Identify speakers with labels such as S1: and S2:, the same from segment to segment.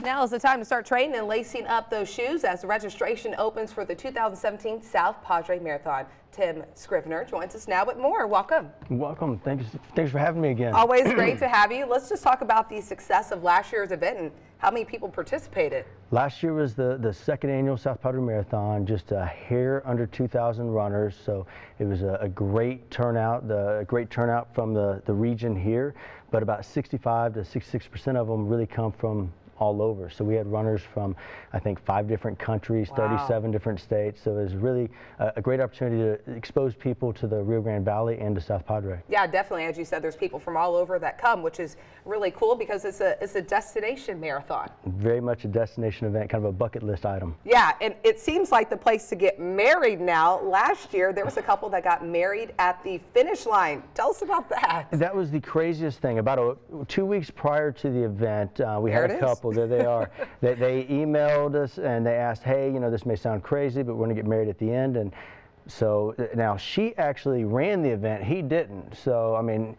S1: Now is the time to start training and lacing up those shoes as registration opens for the 2017 South Padre Marathon. Tim Scrivener joins us now with more. Welcome.
S2: Welcome. Thanks for having me again.
S1: Always great to have you. Let's just talk about the success of last year's event and how many people participated.
S2: Last year was the second annual South Padre Marathon, just a hair under 2,000 runners. So it was a great turnout, from the region here, but about 65 to 66% of them really come from all over. So we had runners from, I think, 5 different countries, wow, 37 different states. So it was really a great opportunity to expose people to the Rio Grande Valley and to South Padre.
S1: Yeah, definitely. As you said, there's people from all over that come, which is really cool because it's a destination marathon.
S2: Very much a destination event, kind of a bucket list item.
S1: Yeah, and it seems like the place to get married now. Last year, there was a couple that got married at the finish line. Tell us about that.
S2: That was the craziest thing. About 2 weeks prior to the event, we had a couple. There they are. They emailed us and they asked, hey, you know, this may sound crazy, but we're going to get married at the end. And so now she actually ran the event. He didn't. So, I mean,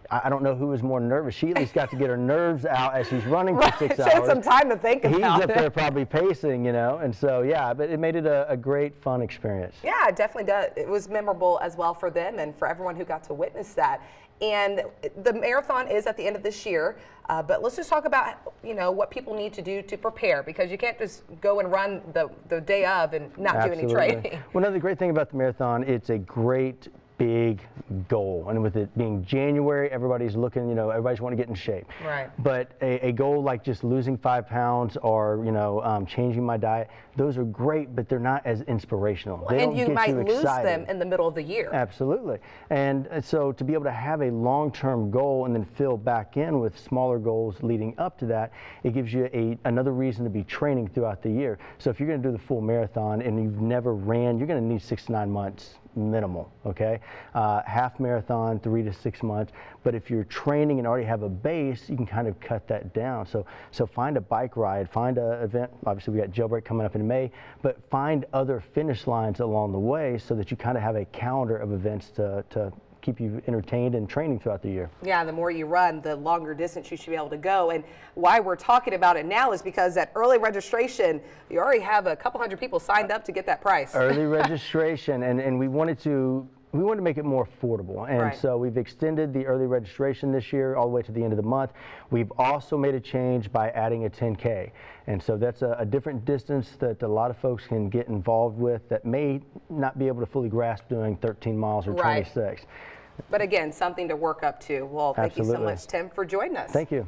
S2: I don't know who was more nervous. She at least got to get her nerves out as she's running for 6 hours.
S1: She had some time to think about it.
S2: He's up there probably pacing, you know. And so, yeah, but it made it a great, fun experience.
S1: Yeah, it definitely does. It was memorable as well for them and for everyone who got to witness that. And the marathon is at the end of this year, but let's just talk about, you know, what people need to do to prepare, because you can't just go and run the day of and not
S2: Absolutely.
S1: do any training.
S2: Well, another great thing about the marathon, it's a great big goal, and with it being January, everybody's looking, you know, everybody's want to get in shape.
S1: Right.
S2: But a goal like just losing 5 pounds or, you know, changing my diet, those are great, but they're not as inspirational. They
S1: and
S2: don't
S1: you
S2: get
S1: might lose
S2: excited.
S1: them in the middle of the year.
S2: Absolutely. And so to be able to have a long-term goal and then fill back in with smaller goals leading up to that, it gives you another reason to be training throughout the year. So if you're going to do the full marathon and you've never ran, you're going to need 6 to 9 months minimal, okay? Half marathon, 3 to 6 months. But if you're training and already have a base, you can kind of cut that down. So find a bike ride, find an event. Obviously, we got Jailbreak coming up in May, but find other finish lines along the way so that you kind of have a calendar of events to keep you entertained and training throughout the year.
S1: Yeah, the more you run, the longer distance you should be able to go. And why we're talking about it now is because at early registration, you already have a couple hundred people signed up to get that price.
S2: Early registration, and we wanted to make it more affordable, and
S1: right.
S2: So we've extended the early registration this year all the way to the end of the month. We've also made a change by adding a 10K, and so that's a different distance that a lot of folks can get involved with that may not be able to fully grasp doing 13 miles or
S1: right.
S2: 26.
S1: But again, something to work up to. Well, thank
S2: Absolutely.
S1: you so much, Tim, for joining us.
S2: Thank you.